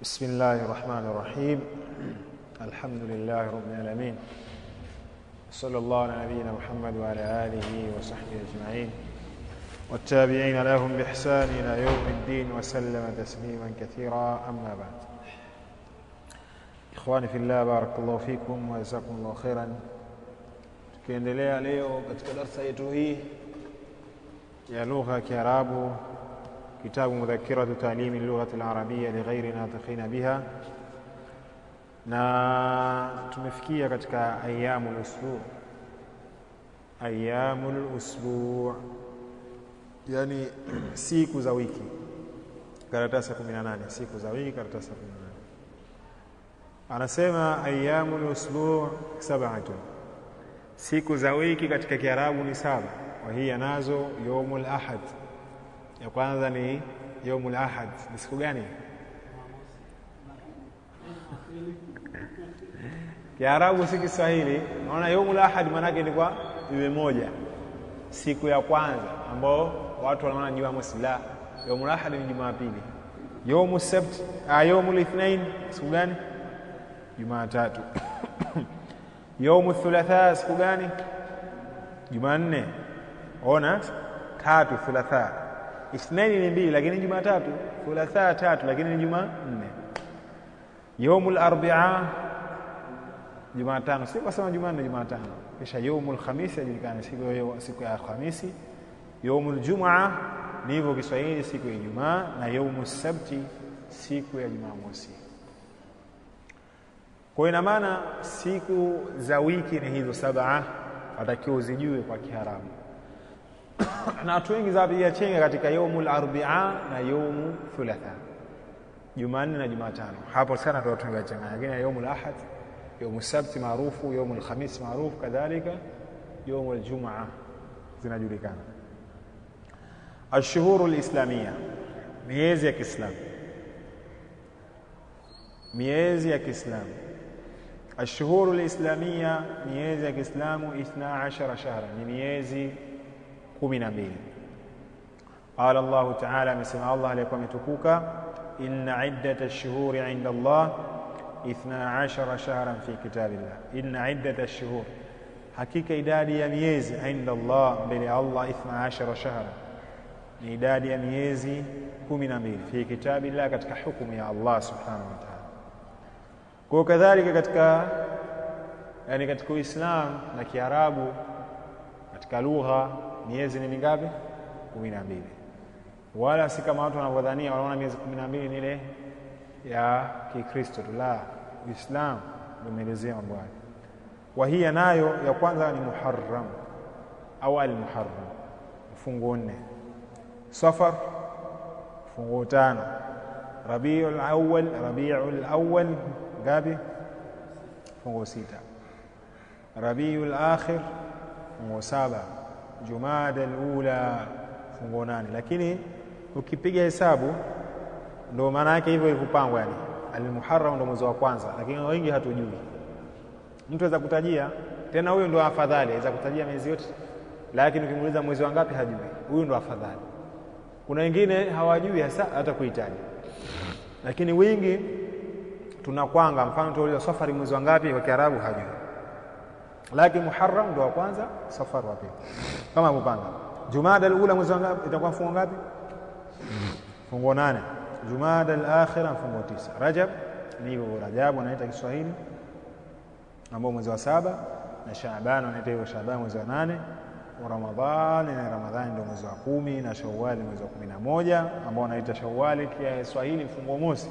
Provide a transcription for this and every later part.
بسم الله الرحمن الرحيم. الحمد لله رب العالمين، صلى الله على نبينا محمد وعلى آله وصحبه أجمعين والتابعين لهم بإحسان إلى يوم الدين وسلم تسليما كثيرا. أما بعد، إخواني في الله، بارك الله فيكم وجزاكم الله خيرا. tukiendelea leo katika darasa yetu hii ya lugha ya Kiarabu, kitabu mudhakiratu ta'limi al-lughati al-arabiyya li ghairi natiqina biha, na tumefikia katika ayyamul usbu'. Ayyamul usbu', yani siku za wiki, karatasi 18. Siku za wiki, karatasi 18. Anasema ayyamul usbu' sab'atun, siku za wiki katika Kiarabu ni 7. Wa hiya nazo yawmul ahad. Ya kwanza ni yawmul ahad. Ni siku gani? Kiarabu si Kiswahili. Naona yawmul ahad maana yake ni kwa iwe moja, siku ya kwanza ambao watu wanaona ni Jumamosi. La, yawmul ahad ni Jumapili. Yawmus sabt, yawmul ithnain siku gani? Jumatatu. Yawmul thulatha siku gani? Jumanne. Ona 3 thulatha. Ithnaini ni 2 lakini Jumatatu. Thulatha 3 lakini ni Jumanne. Yawmul arbi'a Jumatano. Si kwa sababu Jumanne Jumatano. Kisha yawmul khamis yajulikana siku ya Alhamisi. Yawmul jum'a ni hivyo Kiswahili, siku ya Ijumaa, na yawmus sabti siku ya Jumamosi. Kwa ina maana siku za wiki ni hizo 7, watakiwa uzijue kwa Kiarabu. Na watu wengi zapiga chenga katika yawmul arbi'a na yawmul thulatha, Jumanne na Jumatano. Hapo sana ndio watu wengi chenga, lakini yawmul ahad, yawmul sabt maarufu, yawmul khamis maarufu, kadhalika yawmul jum'a zinajulikana. Ashhurul islamiyya, miezi ya Kiislamu. Miezi ya Kiislamu. Ashhurul islamiyya, miezi ya Kiislamu 12 shahra, ni miezi 12. Qala Allah ta'ala, amesema Allah aliyekuwa ametukuka, inna iddata ash-shuhuri 'inda Allah 12 shahran fi kitabillah. Inna iddata ash-shuhur, hakika idadi ya miezi, 'inda Allah, mbele ya Allah, 12 shahran, ni idadi ya miezi 12 fi kitabillah, katika hukumu ya Allah subhanahu wa ta'ala. Kwa kadhalika katika katika Uislamu na Kiarabu, katika lugha miezi ni mingapi? 12. Wala si kama watu wanavyodhania, wanaona miezi 12 ni ile ya Kikristo tu. La, Uislamu umeelezea mambo haya. Wa hiya nayo ya kwanza ni Muharram au al-Muharram, fungo 4. Safar fungo 5. Rabiul Awwal gapi? Fungo 6. Rabiul Akhir fungo 7. Jumada al-Ula fungo 8. Lakini ukipiga hesabu ndio maana yake hivyo ikupangwa, yani al-Muharram ndio mwezi wa kwanza, lakini wengi hatujui. Mtu anaweza kutajia tena, huyo ndio afadhali, anaweza kutajia miezi yote, lakini ukimuuliza mwezi wangapi hajui, huyo ndio afadhali. Kuna wengine hawajui hata kuitaja, lakini wingi tunakwanga. Mfano tuuliza Safari mwezi wangapi, kwa Kiarabu hajui, lakini Muharram ndio wa kwanza, Safar wa pili, kama mpanga. Jumada al-Ula mwezi wangapi, itakuwa fungo ngapi? Fungo 8. Jumada al-Akhira fungo 9. Rajab ni hivyo, Rajab wanaita Kiswahili, ambao mwezi wa 7, na Shaaban wanaita hivyo Shaaban mwezi wa 8, wa Ramadhani, na Ramadhani ndio mwezi wa 10, na Shawwal mwezi wa 11, ambao wanaita Shawwal kwa Kiswahili fungo mosi,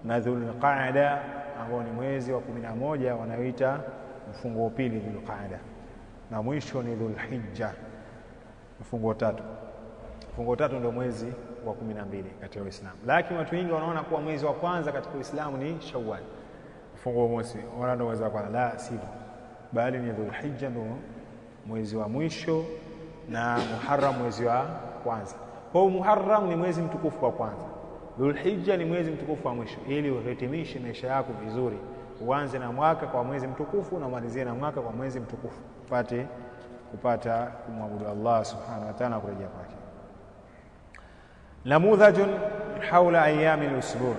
na Dhulqa'da ambao ni mwezi wa 11, wanaoita mfungo wa pili Dhulqa'da, na mwisho ni Dhulhijja mfungo 3. Mfungo 3 ndio mwezi wa 12 katika Uislamu, lakini watu wengi wanaona kuwa mwezi wa kwanza katika Uislamu ni Shawwal mfungo mosi, wala ndio mwezi wa kwanza. La, sivyo, bali ni Dhulhijja ndio mwezi wa mwisho, na Muharram mwezi wa kwanza. Kwa Muharram ni mwezi mtukufu wa kwanza, Dhulhijja ni mwezi mtukufu wa mwisho, ili uhitimishe maisha yako vizuri. Uanze na mwaka kwa mwezi mtukufu na umalizie na mwaka kwa mwezi mtukufu, kupata kumwabudu Allah subhanahu wa ta'ala, kurejea kwake. Namudhajun haula ayami al-usbu',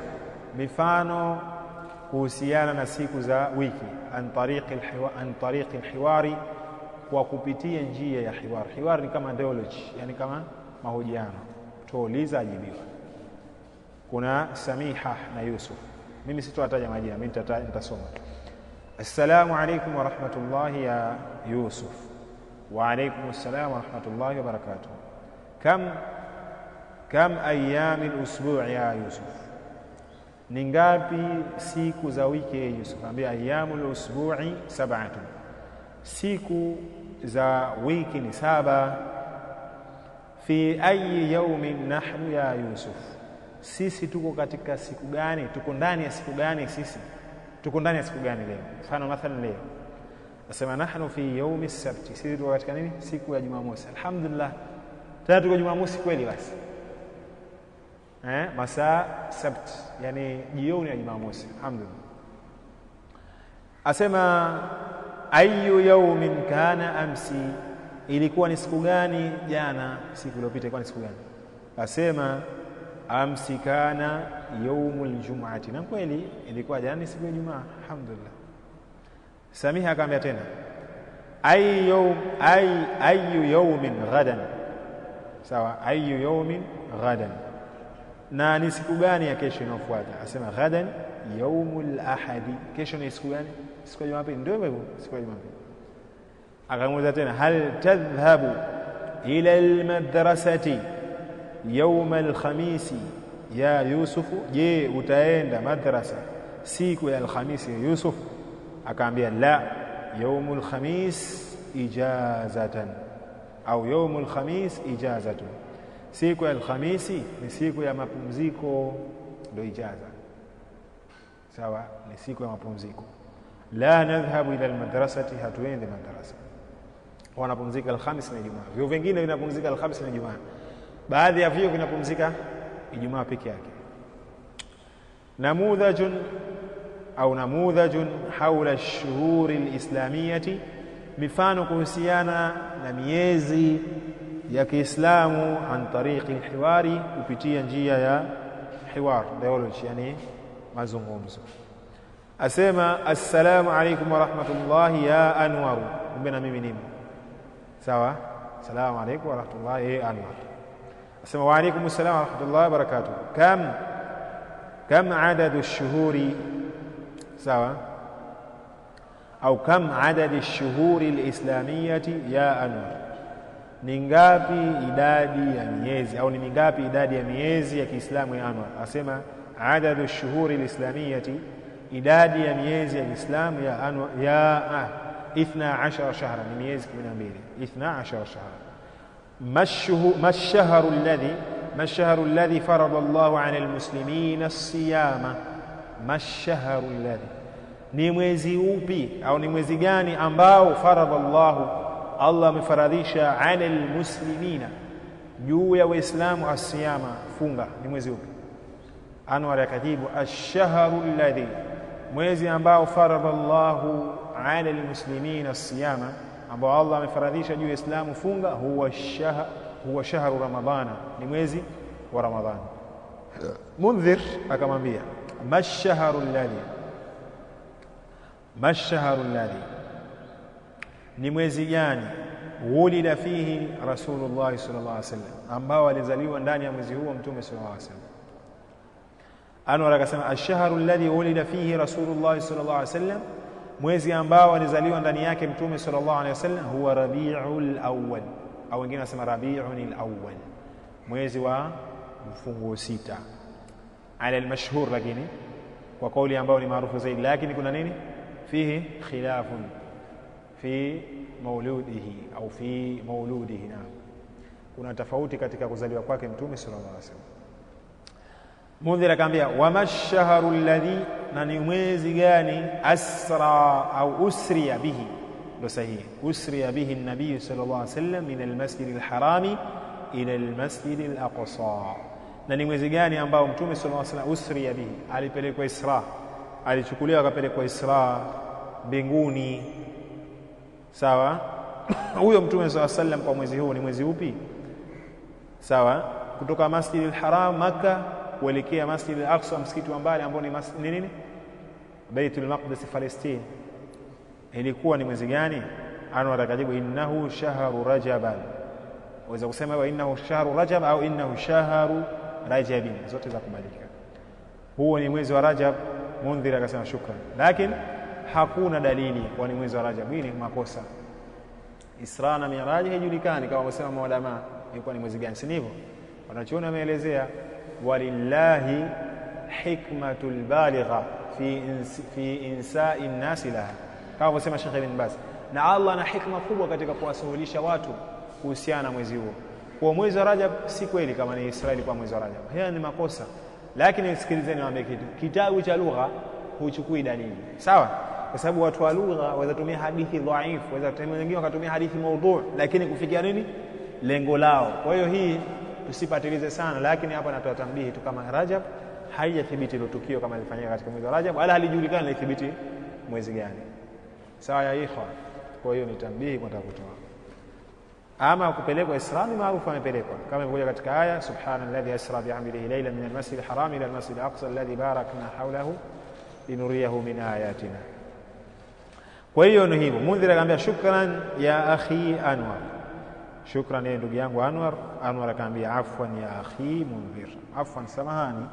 mifano kuhusiana na siku za wiki, an tariqi alhiwari, kwa kupitia njia ya hiwar. Hiwar ni kama dialogue, yani kama mahojiano, tuuliza ajibiwa. Kuna Samiha na Yusuf, mimi sitowataja majina, mimi nitasoma. Assalamu alaykum wa rahmatullahi ya Yusuf. Wa alaykum assalam wa rahmatullahi wa barakatuh. Kam ayyam al-usbu' ya Yusuf, ni ngapi siku za wiki ya Yusuf? Ambia ayyamul usbu'i 7, siku za wiki ni 7. Fi ayi yawmin nahnu ya Yusuf, sisi tuko katika siku gani? Tuko ndani ya siku gani? Sisi tuko ndani ya siku gani leo? Mfano mathalan leo nasema nahnu fi yawmi as-sabt, sisi tuko katika nini? Siku ya Jumamosi. Alhamdulillah, tena tuko Jumamosi kweli basi. Masaa sabt, yani jioni ya Jumamosi. Alhamdulillah. Asema ayu yawmin kana amsi, ilikuwa ni siku gani jana? Siku iliyopita ilikuwa ni siku gani? Asema amsi kana yawmul jum'ati, na kweli ilikuwa jana siku ya Ijumaa. Alhamdulillah. Samiha akamwambia tena ayu yawmin ghadan, sawa, ayu yawmin ghadan, na ni siku gani ya kesho inayofuata? Asema ghadan yawmul ahadi, kesho ni siku gani? Siku ya Jumapili. Ndio hivyo, siku ya Jumapili. Akamuuliza tena hal tadhhabu ila almadrasati yawm alkhamisi ya Yusuf, je utaenda madrasa siku ya alhamisi ya Yusuf? Akaambia la, yawmul khamis ijazatan, au yawmul khamis ijazatun, siku ya alhamisi ni siku ya mapumziko, ndio ijaza, sawa, ni siku ya mapumziko. La nadhhabu ila almadrasati, hatuende madrasa. Wanapumzika alhamis na Ijumaa. Vyo vingine vinapumzika alhamis na Ijumaa, baadhi ya vyo vinapumzika Ijumaa peke yake. Namudhajun haula ash-shuhur al-islamiyati, mifano kuhusiana na miezi ya Kiislamu, an tariqi al-hiwari, kupitia njia ya hiwar, dialogue, yani mazungumzo. Asema assalamu alaykum wa rahmatullahi ya Anwar, mbona mimi nimo, sawa, assalamu alaykum wa rahmatullahi ya Anwar. Asema wa alaykum assalam wa rahmatullahi wa barakatuh. Kam adadu ash-shuhuri, sawa, au kam adadu ash-shuhuri al-islamiyati ya Anwar, ni ngapi idadi ya miezi, au ni ngapi idadi ya miezi ya Kiislamu ya Anwar? Asema adadu ash-shuhuri al-islamiyati, idadi ya miezi ya Kiislamu ya Anwar ya 12 shahra, ni miezi 12, 12 shahra. ما الشهر الذي فرض الله على المسلمين الصيام؟ ما الشهر الذي, ni mwezi upi au ni mwezi gani ambao farada Allah amefaradhisha ala almuslimina, juu ya waislamu, asiyama, funga, ni mwezi upi? Anwar akajibu ash-shahru alladhi, mwezi ambao farada Allahu ala almuslimina as-siyama, ambao Allah amefaradhisha juu ya Uislamu funga, huwa shahru Ramadhana, ni mwezi wa Ramadhani. Mundhir akamwambia mashahru alladhi, ni mwezi gani wulida fihi Rasulullah sallallahu alaihi wasallam, ambao alizaliwa ndani ya mwezi huo Mtume sallallahu alaihi wasallam. Anwar akasema ash-shahru alladhi wulida fihi Rasulullah sallallahu alaihi wasallam, mwezi ambao alizaliwa ndani yake Mtume sallallahu alaihi wasallam, huwa Rabiul Awwal, au wengine wanasema Rabiul Awwal, mwezi wa mfunguo 6 ala al-mashhur, lakini kwa kauli ambayo ni maarufu zaidi. Lakini kuna nini fihi khilafun fi maulidihi au fi maulidihi, na kuna tofauti katika kuzaliwa kwake Mtume sallallahu alaihi wasallam. Mundhir akamwambia wa mashahru alladhi, na ni mwezi gani asra au usriya bihi, ndo sahihi, usriya bihi an-nabiy sallallahu alaihi wasallam min al-masjid al-harami ila al-masjid al-aqsa, na ni mwezi gani ambao Mtume sallallahu alaihi wasallam usriya bihi, alipelekwa Isra, alichukuliwa akapelekwa Isra mbinguni, sawa. Huyo Mtume sallallahu alaihi wasallam kwa mwezi huu ni mwezi upi? Sawa, kutoka Masjid al-Haram Makkah kuelekea Masjid al-Aqsa, msikiti wa mbali ambao ni nini, Baitul Maqdis Palestine, ilikuwa ni mwezi gani? Anwar akajibu innahu shahru rajaban. Waweza kusema wa innahu shahru rajab au innahu shahru rajabin, zote za kubalika. Huo ni mwezi wa Rajab. Mundhir akasema shukran, lakini hakuna dalili kwa ni mwezi wa Rajab. Hii ni makosa. Isra na Miraj haijulikani kama wasema maulama ilikuwa ni mwezi gani, si ndivyo? Wanachuoni wameelezea walillahi hikmatul baligha fi insa'i an-nas laha, kama wasema Sheikh Ibn Baz, na Allah ana hikma kubwa katika kuwasahulisha watu kuhusiana na mwezi huo. Kwa mwezi wa Rajab si kweli kama ni Israeli kwa mwezi wa Rajab, haya ni makosa. Lakini sikilizeni niwaambie kitu, kitabu cha lugha huchukui dalili, sawa? Kwa sababu watu wa lugha waweza tumia hadithi dhaifu, waweza tumia wengine wakatumia hadithi maudhu, lakini kufikia nini lengo lao. Kwa hiyo hii tusipatilize sana, lakini hapa natoa tambihi tu, kama Rajab haijathibiti ile tukio kama lilifanyika katika mwezi wa Rajab, wala halijulikani lithibiti mwezi gani, sawa ya ikhwa? Kwa hiyo ni tambihi kwa kutoa. Ama kupelekwa Isra ni maarufu, amepelekwa kama ilivyokuja katika aya subhanalladhi asra bi'amrihi laylan min al-masjid al-haram ila al-masjid al-aqsa alladhi barakna hawlahu linuriyahu min ayatina. Kwa hiyo ni hivyo. Mundhir akamwambia shukran ya akhi Anwar, shukran ya ndugu yangu Anwar. Anwar akamwambia afwan ya akhi Mundhir, afwan, samahani,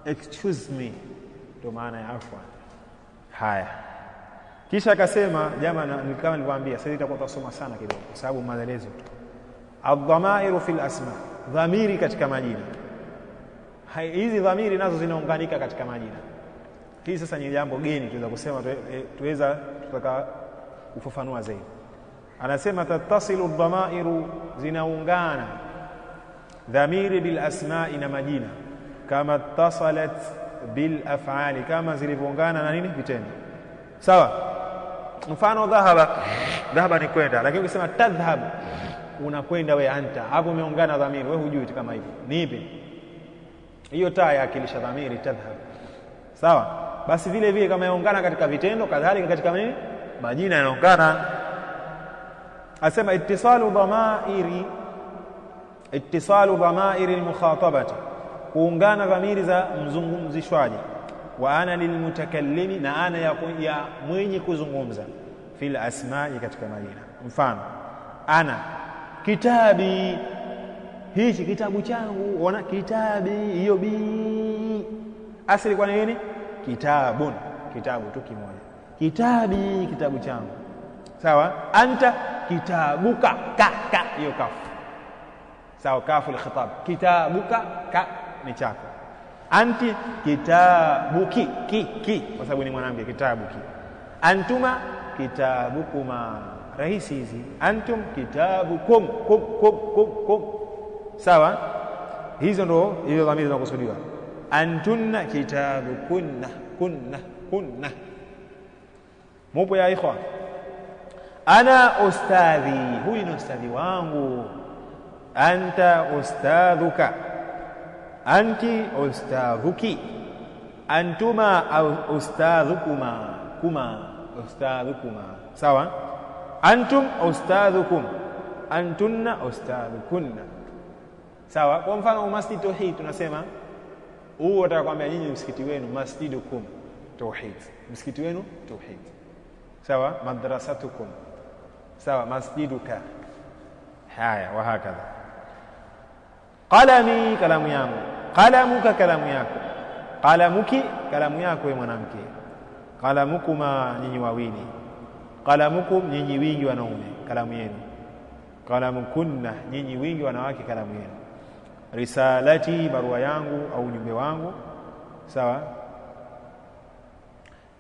excuse me, ndio maana ya afwan. Haya, kisha akasema jamaa, kama nilivyowaambia sasa itakuwa tusoma sana kidogo kwa sababu maelezo tu. Adh-dhamairu fil asma, dhamiri katika majina. Hizi dhamiri nazo zinaunganika katika majina. Hii sasa ni jambo geni tunaweza kusema, tutaka kufafanua zaidi. Anasema tattasilu adh-dhamairu, zinaungana dhamiri bil asma'i, na majina, kama tasalat bil af'ali, kama zilivyoungana na nini, vitendo, sawa? Mfano dhahaba ni kwenda, lakini ukisema tadhhab, unakwenda wewe, anta, hapo umeungana dhamiri, wewe hujui kama hivi ni ipi hiyo, taa yakilisha dhamiri tadhhab, sawa? Basi vile vile kama yaungana katika vitendo, kadhalika katika nini, majina yanaungana. Asema ittisalu dhamairi al-mukhatabati, kuungana dhamiri za mzungumzishwaji, wa ana lilmutakallimi, na ana ya mwenye kuzungumza, fil asma'i, katika majina. Mfano ana kitabi, hichi kitabu changu, ona kitabi, hiyo bi asili kwa nini kitabun, kitabu tu kimoja, kitabi, kitabu changu, sawa? Anta kitabuka, ka hiyo kafu, sawa? Kafu al-khitab, kitabuka, ka ni chako. Anti kitabuki, ki kwa sababu ni mwanamke, kitabuki. Antuma kitabukuma, rahisi hizi. Antum kitabukum, kum, sawa? Hizo ndo hizo dhamiri zinakusudiwa. Antunna kitabukunna, kunna. Mupo ya ikhwan? Ana ustadhi, huyu ni ustadhi wangu. Anta ustadhuka, anti ustadhuki. Antuma ustadhukuma, ustadhukuma, sawa? Antum ustadhukum, antunna ustadhukunna, sawa? Kwa mfano masjid tauhid tunasema huo, atakwambia nyinyi msikiti wenu masjidukum tauhid, msikiti wenu tauhid, sawa? Madrasatukum, sawa? Masjiduka. Haya, wa hakadha. Qalami, kalamu yangu. Qalamuka, kalamu yako. Qalamuki, kalamu yako wewe mwanamke. Qalamukuma, nyinyi wawili. Qalamukum, nyinyi wingi wanaume, kalamu yenu. Qalamukunna, nyinyi wingi wanawake, kalamu yenu. Risalati, barua yangu au ujumbe wangu, sawa?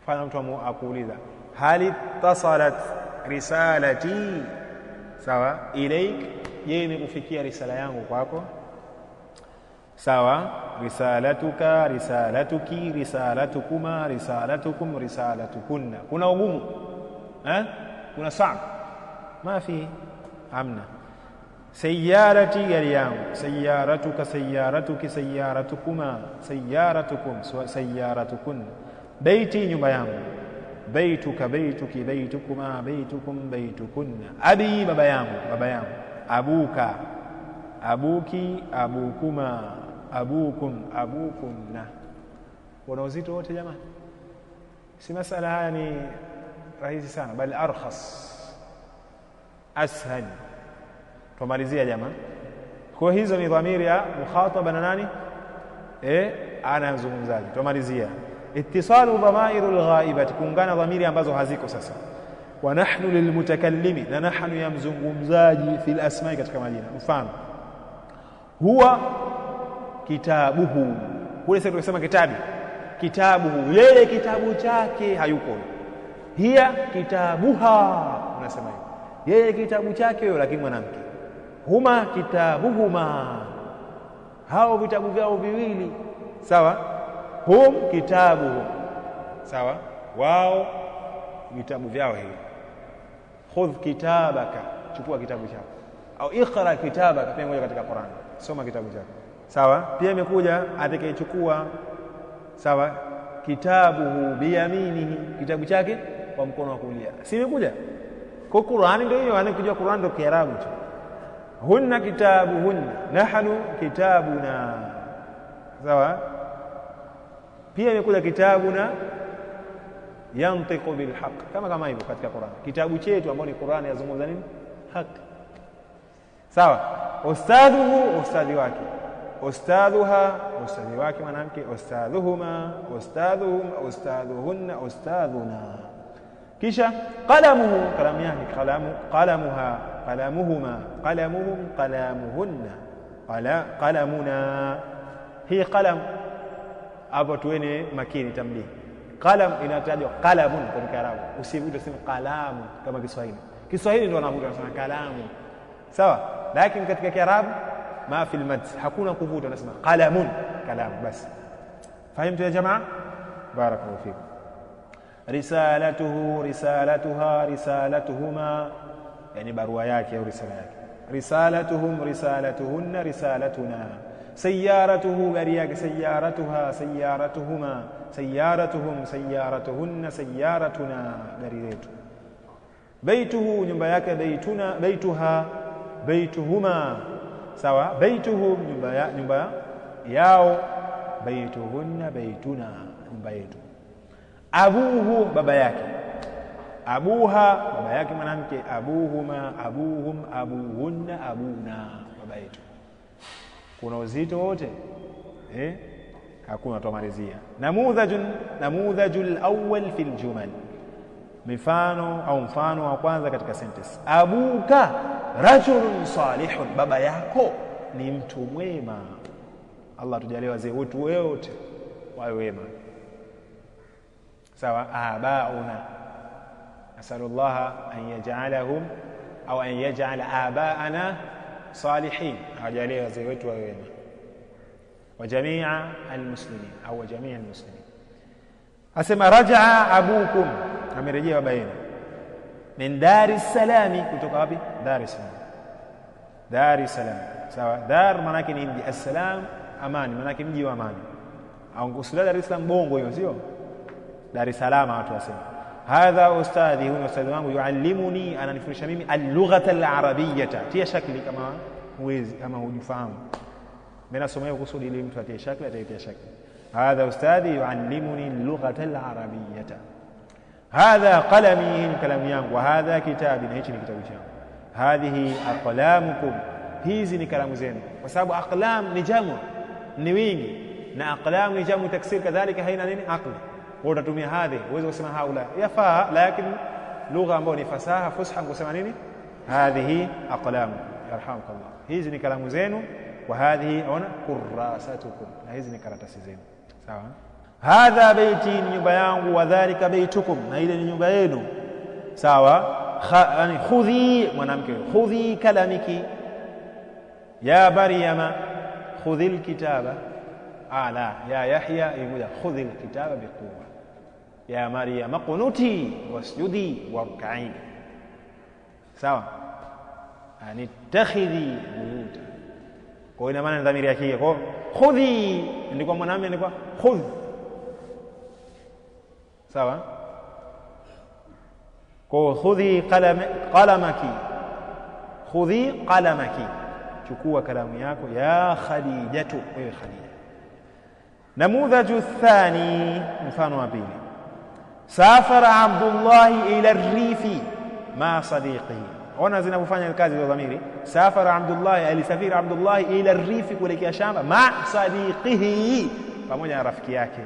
Fanya mtu akuuliza hali tasalat risalati, sawa, ilaik, je, imekufikia risala yangu kwako, sawa? Risalatuka, risalatuki, risalatukuma, risalatukum, risalatukunna. Kuna ugumu kuna saab? Mafi, hamna. Sayyarati, gari yangu. Sayyaratuka, sayyaratuki, sayyaratukuma, sayyaratukum, sayyaratukunna. Baiti, nyumba yangu. Baituka, baituki, baitukuma, baitukum, baitukunna. Abi, baba yangu, baba yangu. Abuka, abuki, abukuma, abukunna. Kuna uzito wote jamani? Si masala haya ni rahisi sana, bali arkhas ashal. Tumalizia jamani. Kwa hizo ni dhamiri ya mukhataba na nani? Ana mzungumzaji. Tumalizia ittisalu dhamairul ghaibati, kuungana dhamiri ambazo haziko sasa. Wa nahnu lilmutakallimi, na nahnu ya mzungumzaji, fil asma'i, katika majina. Mfano huwa kitabuhu, kule sasa tunasema kitabuhu, yeye kitabu chake hayuko. Hiya kitabuha, unasema hivyo, yeye kitabu chake yeye, lakini mwanamke. Huma kitabuhuma, hao vitabu vyao viwili. Sawa? Hum kitabuhum, sawa, wao vitabu vyao hivi. Khudh kitabaka, chukua kitabu chako, au iqra kitabaka, pia moja katika Qur'an, soma kitabu chako. Sawa? Pia imekuja atakayechukua, sawa, kitabuhu biyaminihi, kitabu chake kwa mkono wa kulia. Si imekuja kwa Qur'ani? Ndio hiyo, anakujua Qur'an ndio Kiarabu tu. Hunna kitabuhunna, nahnu kitabuna. Sawa? Pia imekuja kitabuna yantiqu bil haqq, kama hivyo katika Qur'an. Kitabu chetu ambao ni Qur'an yazungumza nini? Haki. Sawa? Ustadhuhu, ustadhi wake. Ustadhuha, ustadhi wake mwanamke. Ustadhuhuma, ustadhuhum, ustadhuhunna, ustadhuna. Kisha qalamuhu, kalamu yake. Qalamuha, qalamuhuma, qalamuhum, qalamuhunna, qalamuna. Hii qalam hapo tuene makini, tambii. Qalam inatajwa qalamun kwa Kiarabu, usivute sema qalamu kama Kiswahili ndio wanavuta wanasema kalamu. Sawa? Lakini katika Kiarabu ma fil mad, hakuna kuvuta, wanasema qalamun, kalamu basi. Fahimu ya jamaa? Barakallahu fikum. Risalatuhu, risalatuha, risalatuhuma, yani barua yake au risala yake. Risalatuhum, risalatuhunna, risalatuna. Sayyaratuhu, gari yake. Sayyaratuha, sayyaratuhuma, sayyaratuhum, sayyaratuhunna, sayyaratuna, gari yetu. Baituhu, nyumba yake. Baituna, baituha, baituhuma. Sawa? Baituhum, nyumba yao. Baituhunna, baituna, nyumba yetu. Abuhu, baba yake. Abuha, baba yake mwanamke. Abuhuma, abuhum, abuhunna, abuna, baba yetu. Kuna uzito wote? Hakuna. Tumalizia namudhajul awwal fil jumal, mifano au mfano wa kwanza katika sentence. Abuka rajulun salihun, baba yako ni mtu mwema. Allah tujalie wazee wetu wote wawe wema. Sawa? Abauna, nasallallahu an yaj'alahum au an yaj'ala abaana salihin, ajalie wazee wetu wawe wema. Wa jami'a almuslimin au jami'a almuslimin. Asema raja'a abukum, amerejea baba yenu. Min Dar es Salaam, kutoka wapi? Dar es Salaam. Dar es Salaam. Sawa? Dar maana yake ni mji, as-salam amani, maana yake mji wa amani. Au kusudia Dar es Salaam bongo hiyo, sio Dar es Salaam watu wasema. Hadha ustadhi, huwa ustadhi wangu. Yuallimuni, ananifundisha mimi al-lughata al-arabiyyata. Tia shakli kama huwezi, kama hujifahamu. Mimi nasomea kusudi ile mtu atie shakli, atatia shakli. Hadha ustadhi yuallimuni al-lughata al-arabiyyata. Hadha qalami, kalamu yangu. Wa hadha kitabi, na hichi ni kitabu changu. Hadhihi aqlamukum, hizi ni kalamu zenu. Kwa sababu aqlam ni jamu, ni wingi, na aqlam ni jamu taksir, kadhalika haina nini? Aqli. Kwa utatumia hadhi, uweze kusema haula, yafaa, lakini lugha ambayo ni fasaha fusha kusema nini? Hadhihi aqlamu, yarhamukallah, hizi ni kalamu zenu. Wa hadhihi ona kurasatukum, na hizi ni karatasi zenu. Sawa? Hadha baiti, ni nyumba yangu. Wa dhalika baitukum, na ile ni nyumba yenu. Sawa? Yani khudhi, mwanamke, khudhi kalamiki. Ya Maryama khudhil kitaba. La, ya Yahya yuja khudhil kitaba biquwwa. Ya Maryama qunuti wasjudi warka'i. Sawa? Yani takhidhi buyuta. Kwa ina maana dhamiri yake kwa khudhi, ndiko mwanamume ndiko khudh. Sawa? Kwa khudhi qalamaki, khudhi qalamaki, chukua kalamu yako ya Khadijatu, wewe Khadija. Namudhaju thani, mfano wa pili, safara Abdullah ila ar-rifi ma sadiqihi. Ona zinapofanya kazi za dhamiri. Safara Abdullah, alisafiri Abdullah ila ar-rifi, kuelekea shamba, ma sadiqihi, pamoja na rafiki yake.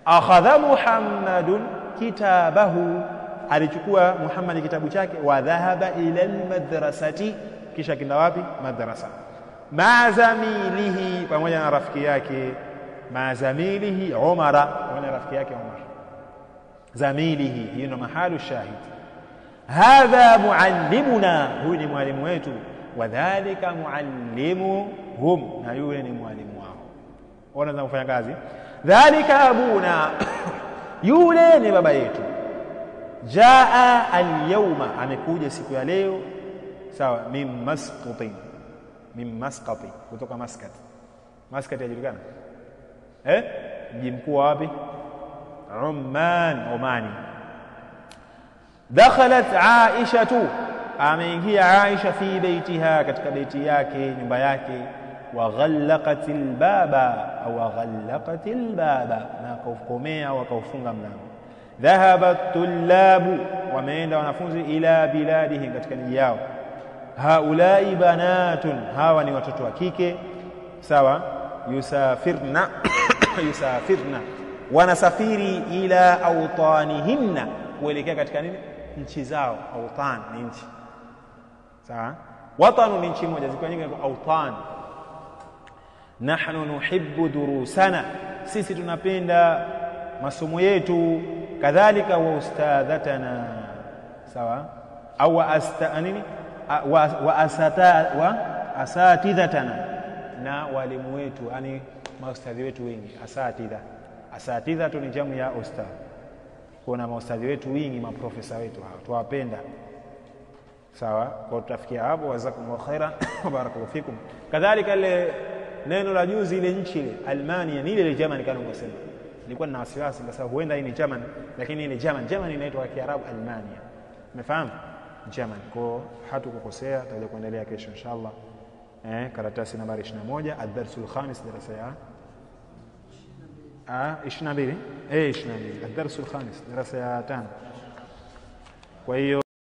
Akhadha Muhammadun kitabahu, alichukua Muhammad kitabu chake. Wa dhahaba ila al-madrasati, kisha kenda wapi? Madrasa. Ma zamilihi, pamoja na rafiki yake. Ma zamilihi Umara, pamoja na rafiki yake Umar. Zamilihi, hiyo ndo mahalu shahid. Hadha muallimuna, huyu ni mwalimu wetu. Wadhalika muallimuhum, na yule ni mwalimu wao. Ona za kufanya kazi. Dhalika abuna, yule ni baba yetu. Jaa al-yawma, amekuja siku ya leo. Sawa, min Masqati, min Masqati, kutoka Maskat. Maskat yajulikana mji mkuu wapi? Omani. Dakhalat Aisha, ameingia Aisha fi baitiha, katika baiti yake, nyumba yake. Wa ghallaqatil baba, au ghallaqatil baba, na kaukomea au kaufunga mlango. Dhahaba tullabu, wameenda wanafunzi, ila biladihi, katika miji yao. Haulai banatun, hawa ni watoto wa kike. Sawa, yusafirna yusafirna, wanasafiri, ila awtanihinna, kuelekea katika nini? Nchi zao. Awtan ni nchi. Sawa, watanu ni nchi moja, ziko nyingi kwa awtan. Nahnu nuhibbu durusana, sisi tunapenda masomo yetu. Kadhalika wa ustadhatana, sawa, au asatidhatana, na walimu wetu, yani maustadhi wetu wengi. Asatidha ni jamu ya ustadh. Kuna maustadhi wetu wengi, maprofesa wetu hao tuwapenda. Sawa, kwa tutafikia hapo. Wazakumullahu khaira wa barakallahu fikum. Kadhalika ile neno la juzi, ile nchi ile Almania, ni ile German kama unasema. Nilikuwa na wasiwasi kwa sababu huenda hii ni German, lakini ile German inaitwa kwa Kiarabu Almania. Umefahamu? German. Kwa hatukukosea, tutaje kuendelea kesho inshallah. Karatasi nambari 21, ad-darsul khamis, darasa ya 22. 22, ad-darsul khamis, darasa ya 5. Kwa hiyo